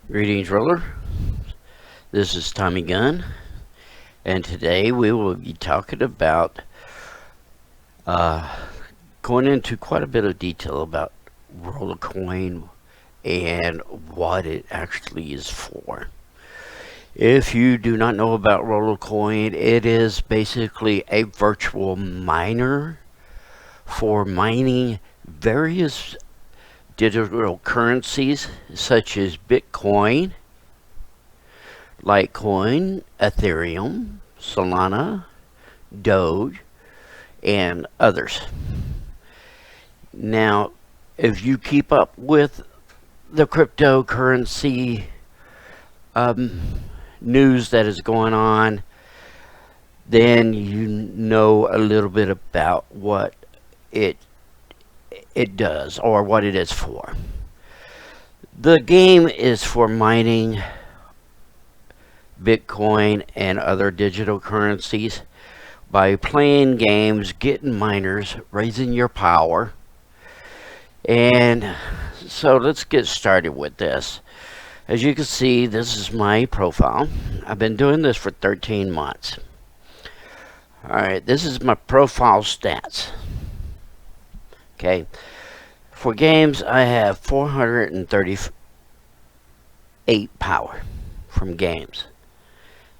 Greetings, Roller. This is Tommy Gunn, and today we will be talking about uh, going into quite a bit of detail about Rollercoin and what it actually is for. If you do not know about Rollercoin, it is basically a virtual miner for mining various digital currencies such as Bitcoin, Litecoin, Ethereum, Solana, Doge, and others. Now, if you keep up with the cryptocurrency um, news that is going on, then you know a little bit about what it it does or what it is for. The game is for mining Bitcoin and other digital currencies by playing games, getting miners, raising your power. And so let's get started with this. As you can see, this is my profile. I've been doing this for 13 months. Alright, this is my profile stats. Okay, for games, I have 438 power from games.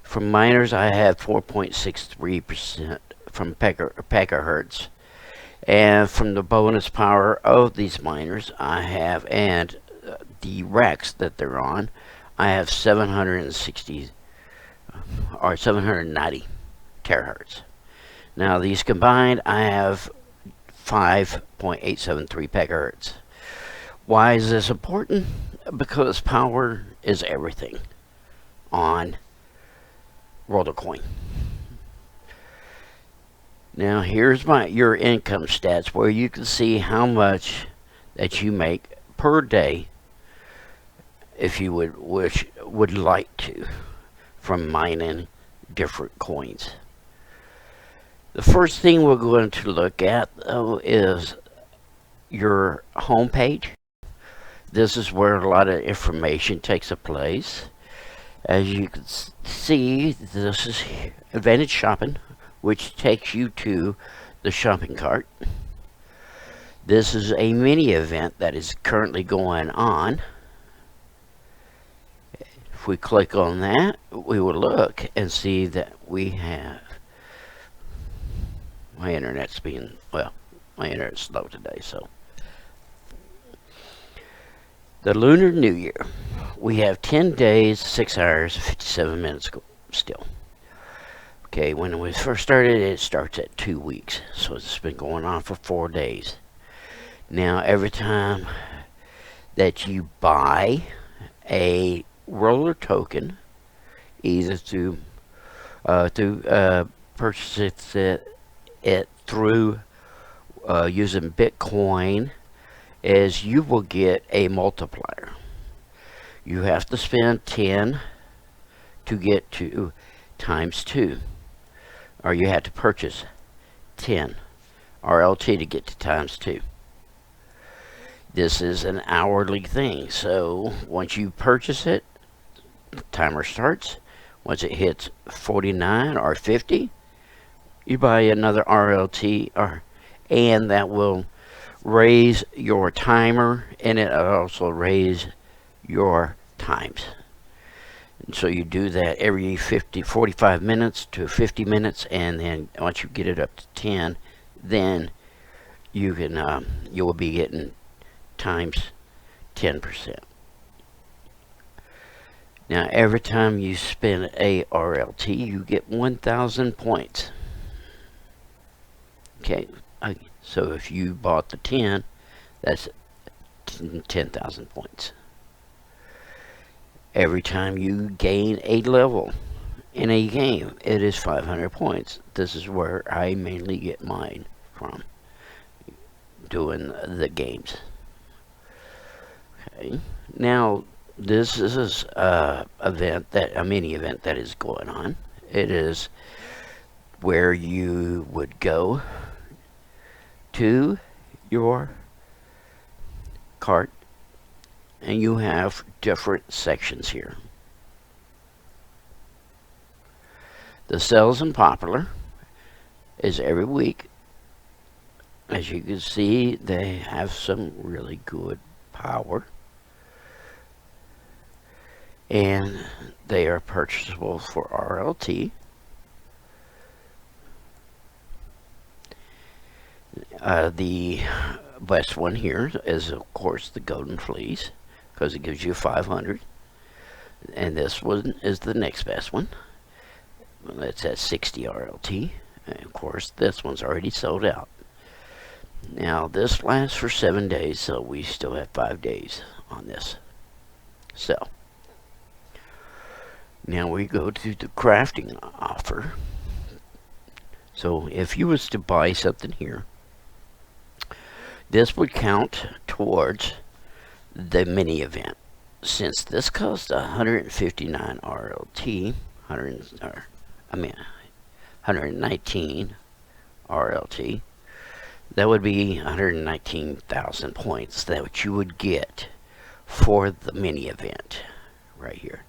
From miners, I have 4.63% from peckerhertz. And from the bonus power of these miners, I have, and the racks that they're on, I have 760 or 790 terahertz. Now these combined, I have 5.873 peckerhertz. Why is this important? Because power is everything on Rollercoin. Now here's your income stats where you can see how much that you make per day if you would like to from mining different coins. The first thing we're going to look at though is your home page. This is where a lot of information takes place. As you can see, this is Advantage Shopping, which takes you to the shopping cart. This is a mini event that is currently going on. If we click on that, we will look and see that we have, my internet's slow today, so. The Lunar New Year. We have 10 days, 6 hours, 57 minutes still. Okay, when we first started, it starts at 2 weeks. So it's been going on for 4 days. Now, every time that you buy a roller token, either through purchase it through using Bitcoin, is you will get a multiplier. You have to spend 10 to get to times 2, or you have to purchase 10 RLT to get to times 2. This is an hourly thing, so once you purchase it, the timer starts. Once it hits 49 or 50, you buy another RLT, and that will raise your timer, and it also raise your times. And so you do that every 45 minutes to 50 minutes, and then once you get it up to 10, then you can you will be getting times 10%. Now every time you spend a RLT, you get 1,000 points. Okay, so if you bought the 10, that's 10,000 points. Every time you gain a level in a game, it is 500 points. This is where I mainly get mine from, doing the games. Okay, now this is a mini event that is going on. It is where you would go to your cart and you have different sections here. The sales and popular is every week. As you can see, they have some really good power, and they are purchasable for RLT. The best one here is, of course, the Golden Fleece, because it gives you 500. And this one is the next best one. It's at 60 RLT. And of course, this one's already sold out. Now, this lasts for 7 days, so we still have 5 days on this. So, now we go to the crafting offer. So, if you was to buy something here, this would count towards the mini event. Since this cost 159 RLT, 119 RLT, that would be 119,000 points that you would get for the mini event right here.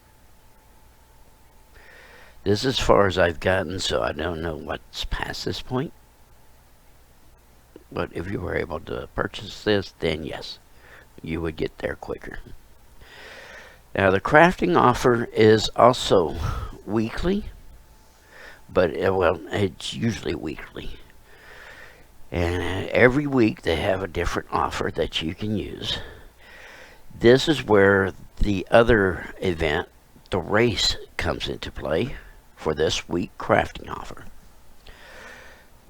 This is as far as I've gotten, so I don't know what's past this point. But if you were able to purchase this, then yes, you would get there quicker. Now, the crafting offer is also weekly, but well, it's usually weekly. And every week they have a different offer that you can use. This is where the other event, the race, comes into play for this week crafting offer.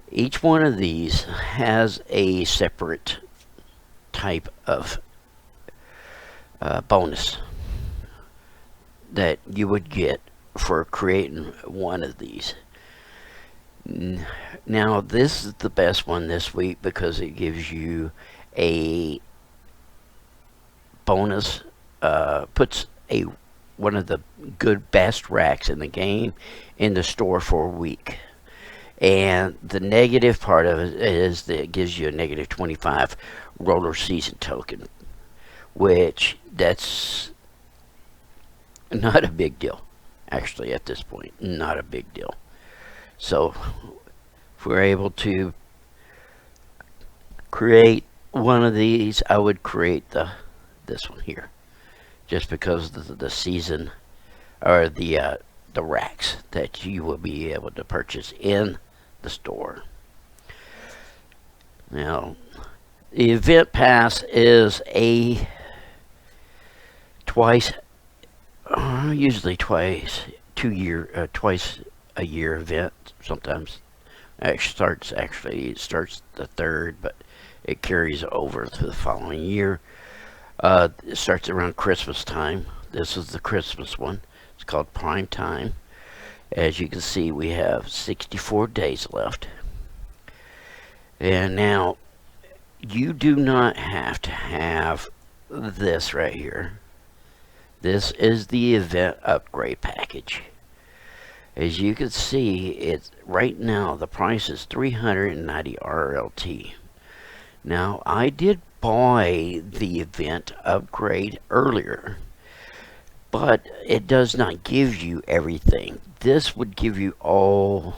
Each one of these has a separate type of bonus that you would get for creating one of these. Now, this is the best one this week because it gives you a bonus, puts one of the best racks in the game in the store for a week. And the negative part of it is that it gives you a negative 25 roller season token, which that's not a big deal. Actually, at this point, not a big deal. So, if we're able to create one of these, I would create this one here, just because the season or the racks that you will be able to purchase in the store. Now, the event pass is a usually twice a year event. Sometimes it starts the third, but it carries over to the following year. It starts around Christmas time. This is the Christmas one. It's called Prime Time. As you can see, we have 64 days left. And now, you do not have to have this right here. This is the event upgrade package. As you can see, it's right now the price is 390 RLT. Now, I did buy the event upgrade earlier, but it does not give you everything. This would give you all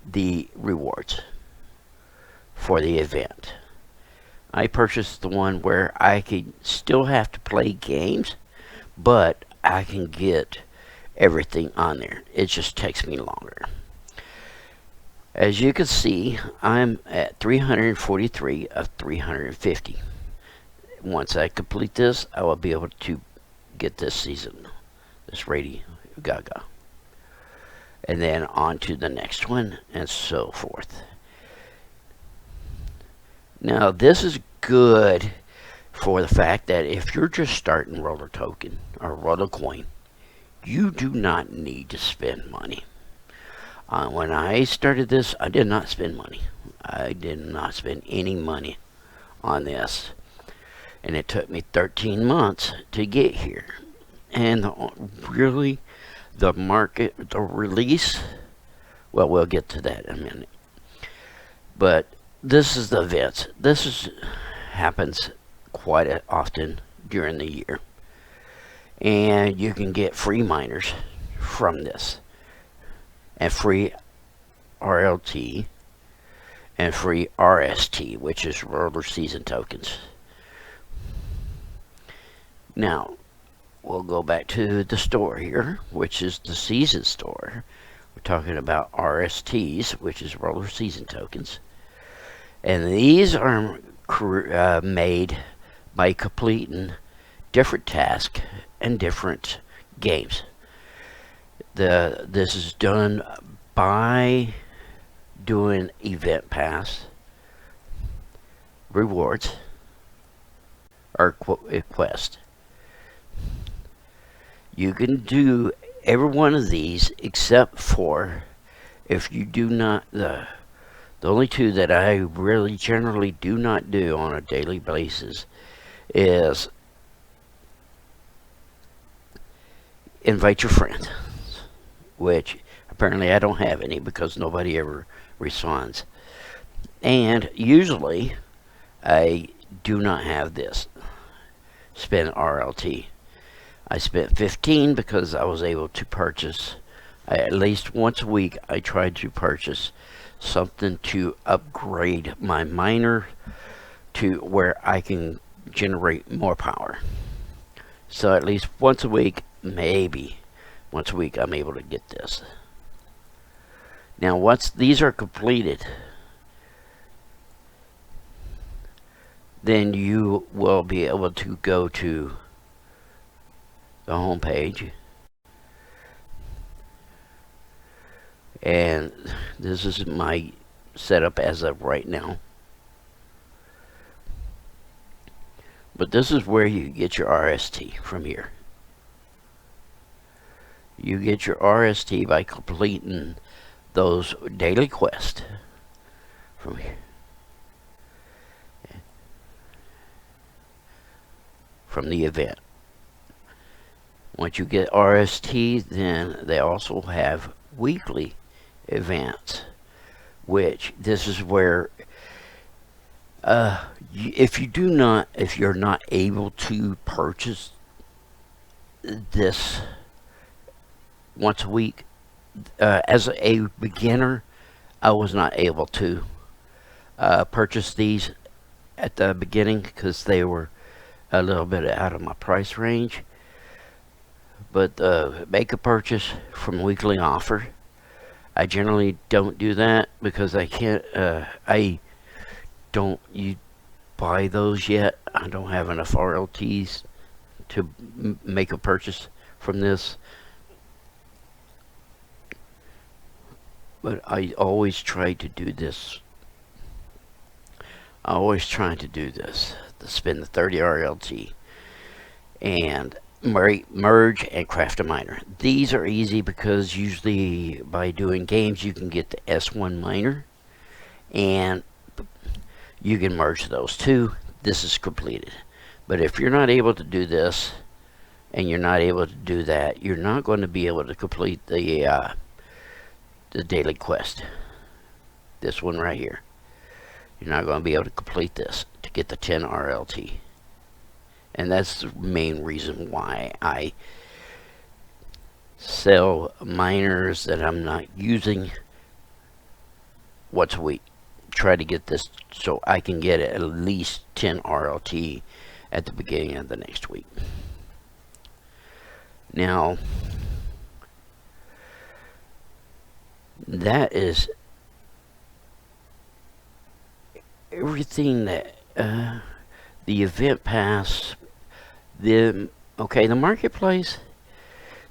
the rewards for the event. I purchased the one where I could still have to play games, but I can get everything on there. It just takes me longer. As you can see, I'm at 343 of 350. Once I complete this, I will be able to get this season, this Lady Gaga, and then on to the next one, and so forth. Now, this is good for the fact that if you're just starting Roller Token or Rollercoin, you do not need to spend money. When I started this, I did not spend money. I did not spend any money on this. And it took me 13 months to get here. And really, the release, well, we'll get to that in a minute. But this is the events. Happens quite often during the year. And you can get free miners from this, and free RLT, and free RST, which is roller season tokens. Now, we'll go back to the store here, which is the season store. We're talking about RSTs, which is roller season tokens. And these are made by completing different tasks and different games. This is done by doing event pass, rewards, or quest. You can do every one of these except for if you do not, the only two that I really generally do not do on a daily basis is invite your friends, which apparently I don't have any because nobody ever responds. And usually I do not have this spend RLT. I spent 15 because I was able to purchase, at least once a week, I tried to purchase something to upgrade my miner to where I can generate more power. So at least once a week, maybe once a week, I'm able to get this. Now once these are completed, then you will be able to go to the home page, and this is my setup as of right now. But this is where you get your RST from here. You get your RST by completing those daily quests from here. From the event. Once you get RST, then they also have weekly events, which this is where if you're not able to purchase this once a week, as a beginner, I was not able to purchase these at the beginning because they were a little bit out of my price range. But make a purchase from weekly offer. I generally don't do that because I can't. I don't buy those yet. I don't have enough RLTs to make a purchase from this. But I always try to do this. To spend the 30 RLT and merge and craft a miner. These are easy because usually by doing games you can get the S1 miner and you can merge those two. This is completed. But if you're not able to do this and you're not able to do that, you're not going to be able to complete the daily quest. This one right here. You're not going to be able to complete this to get the 10 RLT. And that's the main reason why I sell miners that I'm not using once a week. Try to get this so I can get at least 10 RLT at the beginning of the next week. Now, that is everything that the event pass, the marketplace,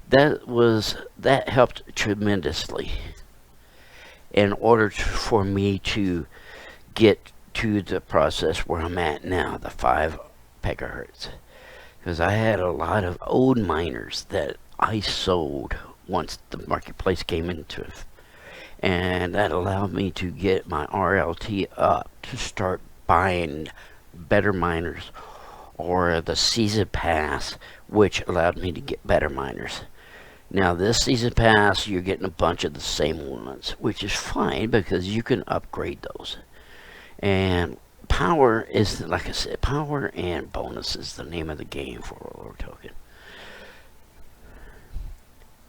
that helped tremendously in order for me to get to the process where I'm at now, the 5 megahertz, because I had a lot of old miners that I sold once the marketplace came into it, and that allowed me to get my RLT up to start buying better miners, or the season pass, which allowed me to get better miners. Now this season pass, you're getting a bunch of the same ones, which is fine because you can upgrade those. And power is, like I said, power and bonus is the name of the game for Roller Token.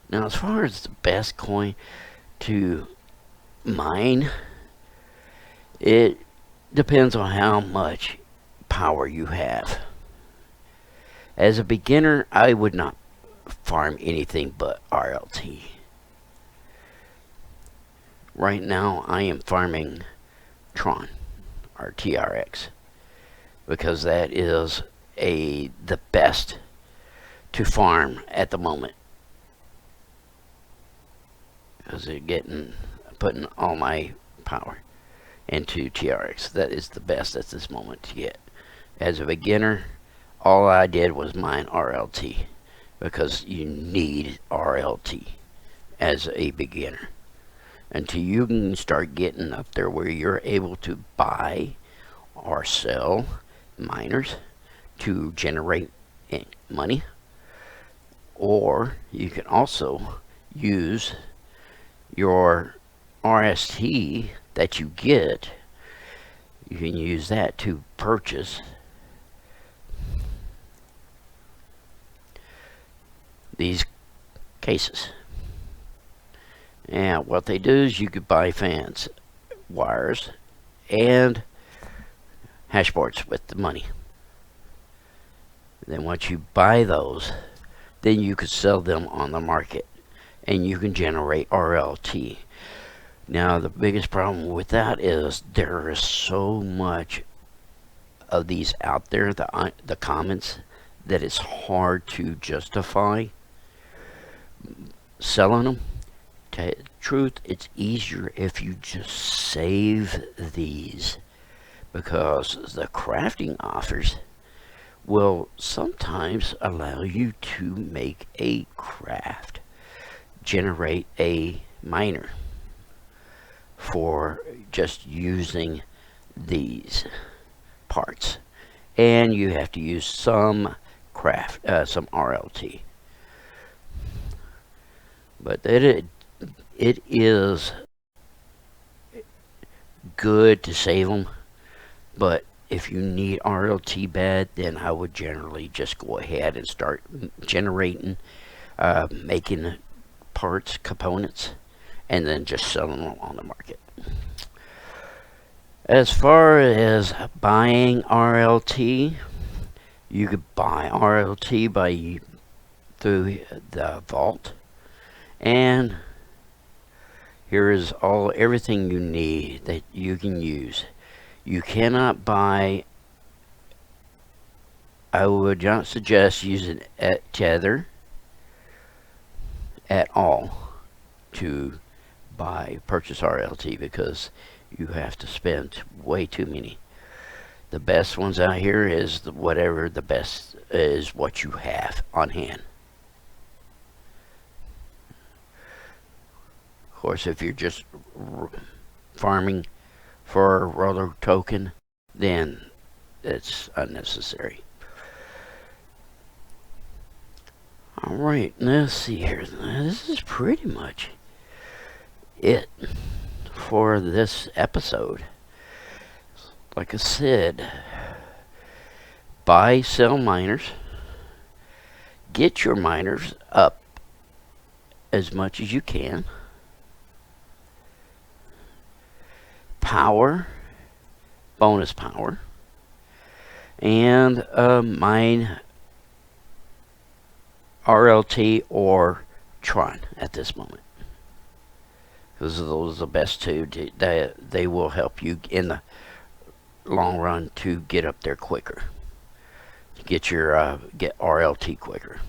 Now, as far as the best coin to mine, it depends on how much power you have. As a beginner, I would not farm anything but RLT. Right now, I am farming Tron, or TRX, because that is the best to farm at the moment. Because they're putting all my power into TRX. That is the best at this moment to get. As a beginner, all I did was mine RLT, because you need RLT as a beginner until you can start getting up there where you're able to buy or sell miners to generate money. Or you can also use your RST that you get, you can use that to purchase these cases. And what they do is you could buy fans, wires, and hash boards with the money. Then once you buy those, then you could sell them on the market and you can generate RLT. Now the biggest problem with that is there is so much of these out there, the comments, that it's hard to justify selling them. To tell you the truth, it's easier if you just save these, because the crafting offers will sometimes allow you to make a craft, generate a miner for just using these parts, and you have to use some some RLT. But it is good to save them, but if you need RLT bad, then I would generally just go ahead and start generating, making parts, components, and then just selling them on the market. As far as buying RLT, you could buy RLT through the vault, and here is everything you need that you can use. You cannot buy, I would not suggest using Tether at all to purchase RLT, because you have to spend way too many. The best ones out here is whatever the best is, what you have on hand. Of course, if you're just farming for a roller token, then it's unnecessary. Alright, let's see here. This is pretty much it for this episode. Like I said, buy, sell miners. Get your miners up as much as you can. Power, bonus power, and mine RLT or Tron at this moment, because those are the best two. They will help you in the long run to get up there quicker, get RLT quicker.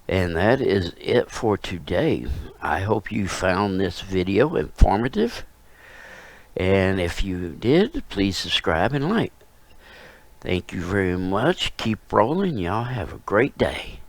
And that is it for today. I hope you found this video informative, and if you did, please subscribe and like. Thank you very much. Keep rolling. Y'all have a great day.